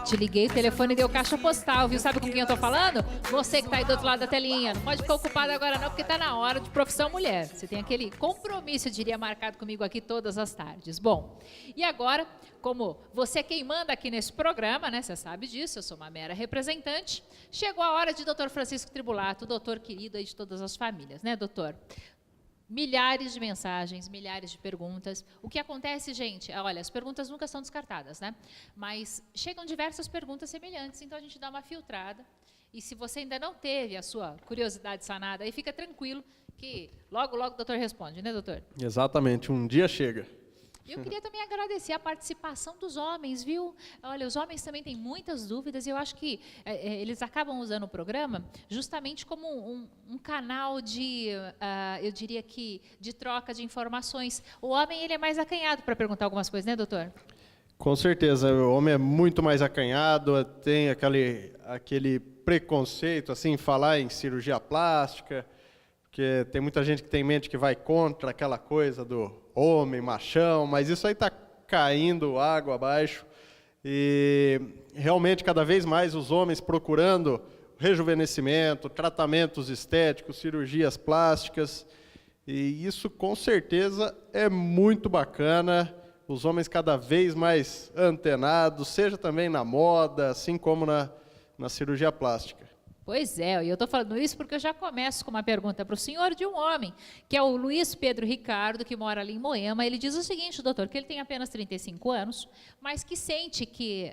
Te liguei, o telefone deu caixa postal, viu? Sabe com quem eu tô falando? Você que tá aí do outro lado da telinha. Não pode ficar ocupado agora não, porque tá na hora de profissão mulher. Você tem aquele compromisso, eu diria, marcado comigo aqui todas as tardes. Bom, e agora, como você é quem manda aqui nesse programa, né? Você sabe disso, eu sou uma mera representante. Chegou a hora de doutor Francisco Tribulato, doutor querido aí de todas as famílias, né, doutor? Milhares de mensagens, milhares de perguntas. O que acontece, gente, olha, as perguntas nunca são descartadas, né? Mas chegam diversas perguntas semelhantes, então a gente dá uma filtrada. E se você ainda não teve a sua curiosidade sanada, aí fica tranquilo que logo, logo o doutor responde, né, doutor? Exatamente, um dia chega. Eu queria também agradecer a participação dos homens, viu? Olha, os homens também têm muitas dúvidas e eu acho que eles acabam usando o programa justamente como um canal de, eu diria que, de troca de informações. O homem, ele é mais acanhado para perguntar algumas coisas, né, doutor? Com certeza, o homem é muito mais acanhado, tem aquele preconceito, assim, falar em cirurgia plástica, porque tem muita gente que tem em mente que vai contra aquela coisa do homem, machão, mas isso aí está caindo água abaixo. E realmente, cada vez mais, os homens procurando rejuvenescimento, tratamentos estéticos, cirurgias plásticas. E isso, com certeza, é muito bacana. Os homens cada vez mais antenados, seja também na moda, assim como na cirurgia plástica. Pois é, e eu estou falando isso porque eu já começo com uma pergunta para o senhor de um homem, que é o Luiz Pedro Ricardo, que mora ali em Moema. Ele diz o seguinte, doutor, que ele tem apenas 35 anos, mas que sente que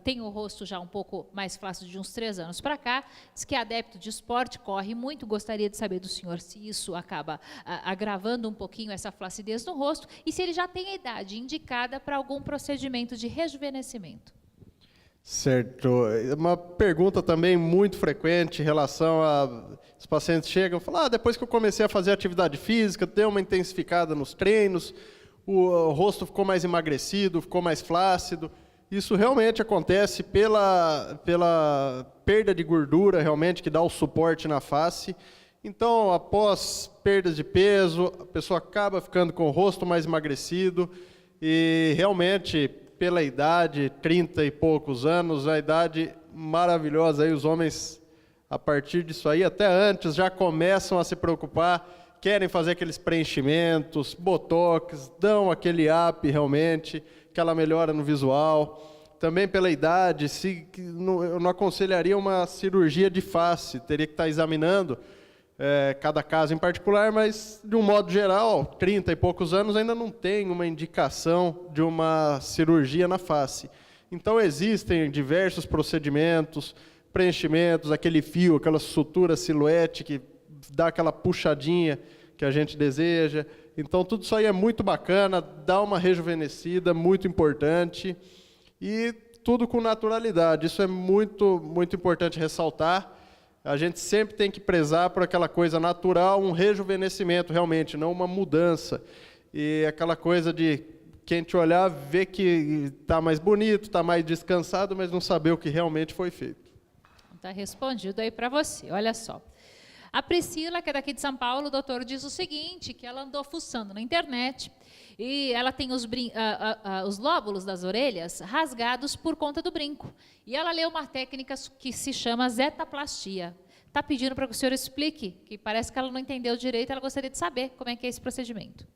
tem o rosto já um pouco mais flácido de uns 3 anos para cá, diz que é adepto de esporte, corre muito, gostaria de saber do senhor se isso acaba agravando um pouquinho essa flacidez no rosto e se ele já tem a idade indicada para algum procedimento de rejuvenescimento. Certo. Uma pergunta também muito frequente em relação a... Os pacientes chegam e falam, depois que eu comecei a fazer atividade física, deu uma intensificada nos treinos, o rosto ficou mais emagrecido, ficou mais flácido. Isso realmente acontece pela perda de gordura, realmente, que dá o suporte na face. Então, após perdas de peso, a pessoa acaba ficando com o rosto mais emagrecido e realmente... pela idade, 30 e poucos anos, a idade maravilhosa, aí os homens, a partir disso aí, até antes, já começam a se preocupar, querem fazer aqueles preenchimentos, botox, dão aquele up realmente, aquela melhora no visual. Também pela idade, eu não aconselharia uma cirurgia de face, teria que estar examinando cada caso em particular, mas de um modo geral, 30 e poucos anos ainda não tem uma indicação de uma cirurgia na face. Então existem diversos procedimentos, preenchimentos, aquele fio, aquela sutura silhuete que dá aquela puxadinha que a gente deseja. Então tudo isso aí é muito bacana, dá uma rejuvenescida, muito importante e tudo com naturalidade. Isso é muito, muito importante ressaltar. A gente sempre tem que prezar por aquela coisa natural, um rejuvenescimento realmente, não uma mudança. E aquela coisa de quem te olhar, ver que está mais bonito, está mais descansado, mas não saber o que realmente foi feito. Está respondido aí para você, olha só. A Priscila, que é daqui de São Paulo, o doutor diz o seguinte, que ela andou fuçando na internet e ela tem os lóbulos das orelhas rasgados por conta do brinco. E ela leu uma técnica que se chama zetaplastia. Está pedindo para que o senhor explique, que parece que ela não entendeu direito, ela gostaria de saber como é que é esse procedimento.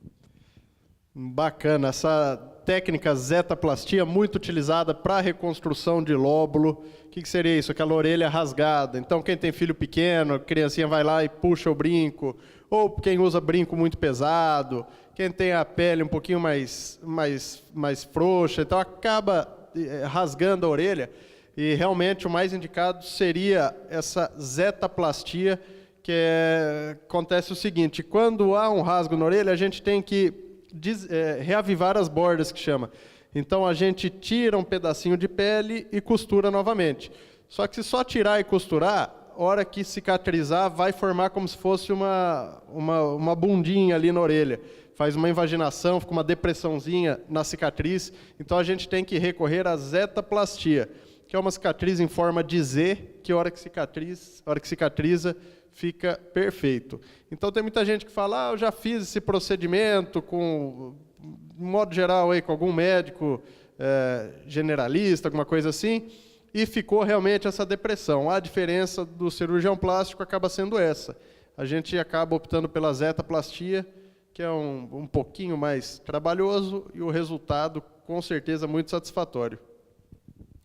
Bacana, essa técnica zetaplastia muito utilizada para reconstrução de lóbulo. O que seria isso? Aquela orelha rasgada. Então, quem tem filho pequeno, a criancinha vai lá e puxa o brinco, ou quem usa brinco muito pesado, quem tem a pele um pouquinho mais frouxa, então acaba rasgando a orelha. E realmente o mais indicado seria essa zetaplastia, que acontece o seguinte, quando há um rasgo na orelha, a gente tem que reavivar as bordas, que chama. Então a gente tira um pedacinho de pele e costura novamente. Só que se só tirar e costurar, a hora que cicatrizar, vai formar como se fosse uma bundinha ali na orelha. Faz uma invaginação, fica uma depressãozinha na cicatriz. Então a gente tem que recorrer à zetaplastia, que é uma cicatriz em forma de Z, que a hora que cicatriza, fica perfeito. Então tem muita gente que fala, eu já fiz esse procedimento de modo geral, com algum médico generalista, alguma coisa assim, e ficou realmente essa depressão. A diferença do cirurgião plástico acaba sendo essa. A gente acaba optando pela zetaplastia, que é um pouquinho mais trabalhoso, e o resultado, com certeza, muito satisfatório.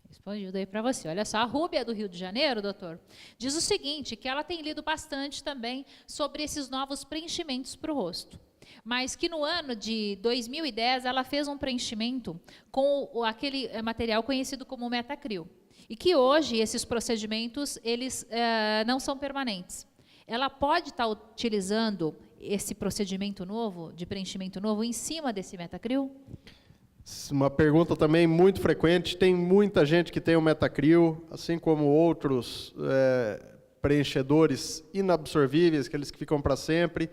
Respondido aí para você. Olha só, a Rúbia do Rio de Janeiro, doutor, diz o seguinte, que ela tem lido bastante também sobre esses novos preenchimentos para o rosto. Mas que no ano de 2010 ela fez um preenchimento com aquele material conhecido como Metacril. E que hoje esses procedimentos eles não são permanentes. Ela pode estar utilizando esse procedimento novo, de preenchimento novo, em cima desse Metacril? Uma pergunta também muito frequente. Tem muita gente que tem o Metacril, assim como outros preenchedores inabsorvíveis, aqueles que ficam para sempre.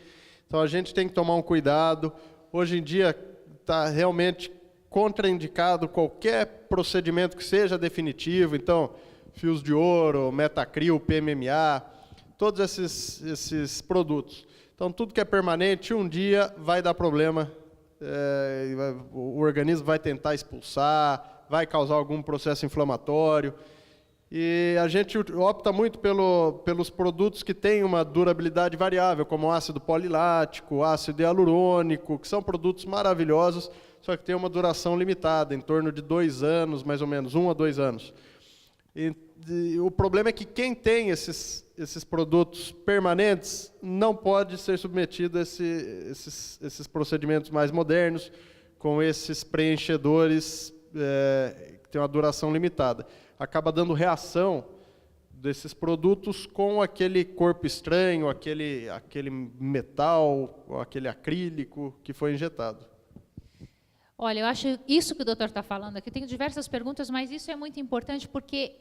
Então, a gente tem que tomar um cuidado. Hoje em dia, está realmente contraindicado qualquer procedimento que seja definitivo. Então, fios de ouro, Metacril, PMMA, todos esses produtos. Então, tudo que é permanente, um dia vai dar problema. O organismo vai tentar expulsar, vai causar algum processo inflamatório. E a gente opta muito pelos produtos que têm uma durabilidade variável, como ácido polilático, ácido hialurônico, que são produtos maravilhosos, só que tem uma duração limitada, em torno de 2 anos, mais ou menos, 1 a 2 anos. E o problema é que quem tem esses produtos permanentes não pode ser submetido a esses procedimentos mais modernos, com esses preenchedores que têm uma duração limitada. Acaba dando reação desses produtos com aquele corpo estranho, aquele metal, ou aquele acrílico que foi injetado. Olha, eu acho isso que o doutor está falando aqui, tem diversas perguntas, mas isso é muito importante porque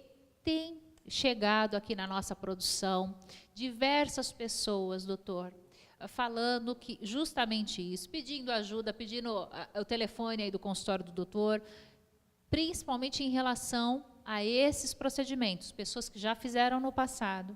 tem chegado aqui na nossa produção diversas pessoas, doutor, falando que justamente isso, pedindo ajuda, pedindo o telefone aí do consultório do doutor, principalmente em relação a esses procedimentos, pessoas que já fizeram no passado,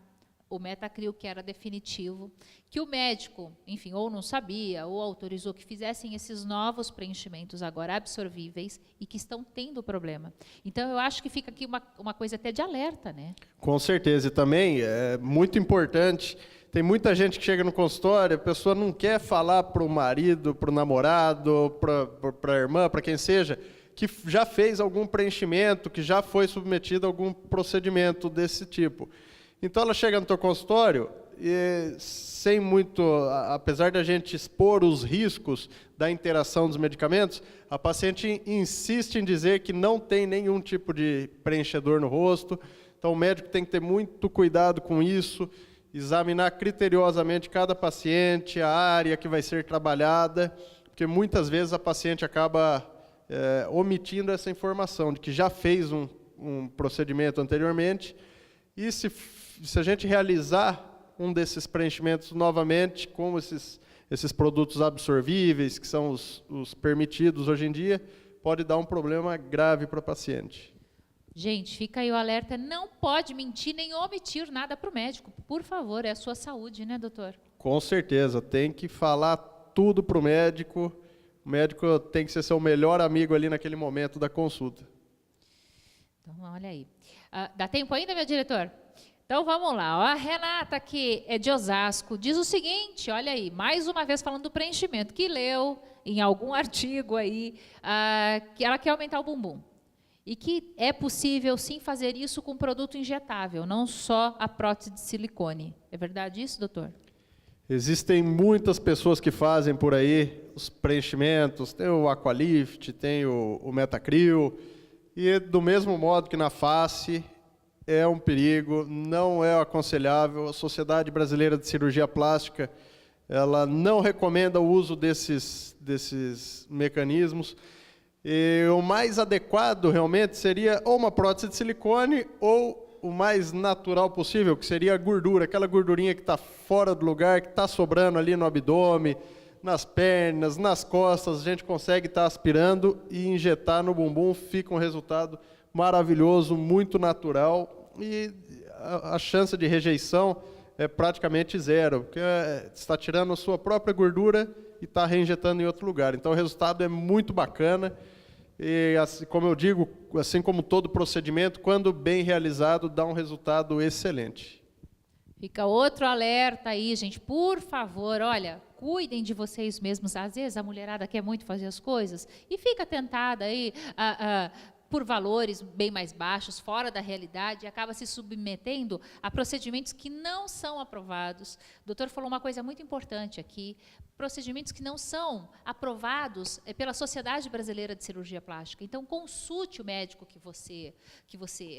o Metacril que era definitivo, que o médico, enfim, ou não sabia, ou autorizou que fizessem esses novos preenchimentos agora absorvíveis e que estão tendo problema. Então, eu acho que fica aqui uma coisa até de alerta, né? Com certeza, e também é muito importante, tem muita gente que chega no consultório, a pessoa não quer falar para o marido, para o namorado, para a irmã, para quem seja, que já fez algum preenchimento, que já foi submetido a algum procedimento desse tipo. Então, ela chega no teu consultório e, sem muito, apesar da gente expor os riscos da interação dos medicamentos, a paciente insiste em dizer que não tem nenhum tipo de preenchedor no rosto. Então, o médico tem que ter muito cuidado com isso, examinar criteriosamente cada paciente, a área que vai ser trabalhada, porque muitas vezes a paciente acaba omitindo essa informação de que já fez um procedimento anteriormente. E se a gente realizar um desses preenchimentos novamente, com esses produtos absorvíveis, que são os permitidos hoje em dia, pode dar um problema grave para o paciente. Gente, fica aí o alerta, não pode mentir nem omitir nada para o médico. Por favor, é a sua saúde, né, doutor? Com certeza, tem que falar tudo para o médico. O médico tem que ser seu melhor amigo ali naquele momento da consulta. Então, olha aí. Dá tempo ainda, meu diretor? Então, vamos lá. Ó, a Renata, que é de Osasco, diz o seguinte, olha aí, mais uma vez falando do preenchimento, que leu em algum artigo aí, que ela quer aumentar o bumbum. E que é possível, sim, fazer isso com produto injetável, não só a prótese de silicone. É verdade isso, doutor? Existem muitas pessoas que fazem por aí os preenchimentos, tem o Aqualift, tem o Metacril, e do mesmo modo que na face, é um perigo, não é aconselhável. A Sociedade Brasileira de Cirurgia Plástica, ela não recomenda o uso desses mecanismos. E o mais adequado realmente seria ou uma prótese de silicone ou o mais natural possível, que seria a gordura, aquela gordurinha que está fora do lugar, que está sobrando ali no abdômen, nas pernas, nas costas, a gente consegue estar aspirando e injetar no bumbum, fica um resultado maravilhoso, muito natural, e a chance de rejeição é praticamente zero, porque está tirando a sua própria gordura e está reinjetando em outro lugar. Então, o resultado é muito bacana E, assim, como eu digo, assim como todo procedimento, quando bem realizado, dá um resultado excelente. Fica outro alerta aí, gente. Por favor, olha, cuidem de vocês mesmos. Às vezes a mulherada quer muito fazer as coisas e fica tentada aí por valores bem mais baixos, fora da realidade, e acaba se submetendo a procedimentos que não são aprovados. O doutor falou uma coisa muito importante aqui, procedimentos que não são aprovados pela Sociedade Brasileira de Cirurgia Plástica. Então, consulte o médico que você,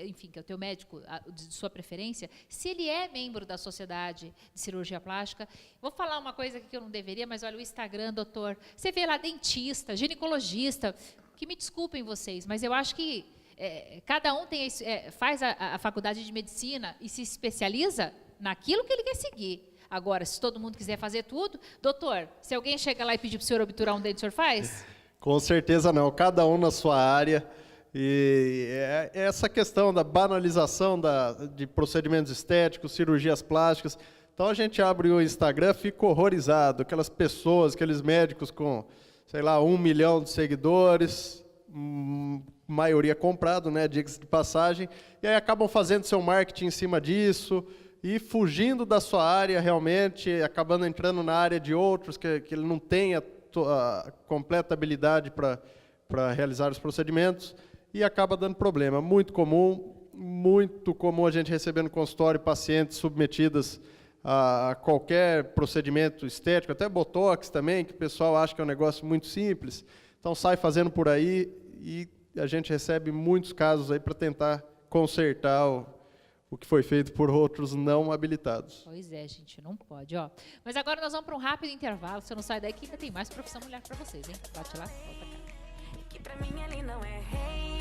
enfim, que é o teu médico de sua preferência, se ele é membro da Sociedade de Cirurgia Plástica. Vou falar uma coisa aqui que eu não deveria, mas olha o Instagram, doutor. Você vê lá dentista, ginecologista, que me desculpem vocês, mas eu acho que cada um faz a faculdade de medicina e se especializa naquilo que ele quer seguir. Agora, se todo mundo quiser fazer tudo, doutor, se alguém chega lá e pedir para o senhor obturar um dente, o senhor faz? Com certeza não, cada um na sua área. E essa questão da banalização de procedimentos estéticos, cirurgias plásticas. Então a gente abre o Instagram, fica horrorizado, aquelas pessoas, aqueles médicos com, sei lá, 1 milhão de seguidores, maioria comprado, né, diga-se de passagem, e aí acabam fazendo seu marketing em cima disso, e fugindo da sua área realmente, acabando entrando na área de outros, que ele não tem a completa habilidade para realizar os procedimentos, e acaba dando problema. Muito comum a gente receber no consultório pacientes submetidas a qualquer procedimento estético, até botox também, que o pessoal acha que é um negócio muito simples, então sai fazendo por aí e a gente recebe muitos casos aí para tentar consertar o que foi feito por outros não habilitados. Pois é, gente, não pode, ó. Mas agora nós vamos para um rápido intervalo, você não sai daí que ainda tem mais Profissão Mulher para vocês, hein? Bate lá, volta cá. Que pra mim ele não é rei.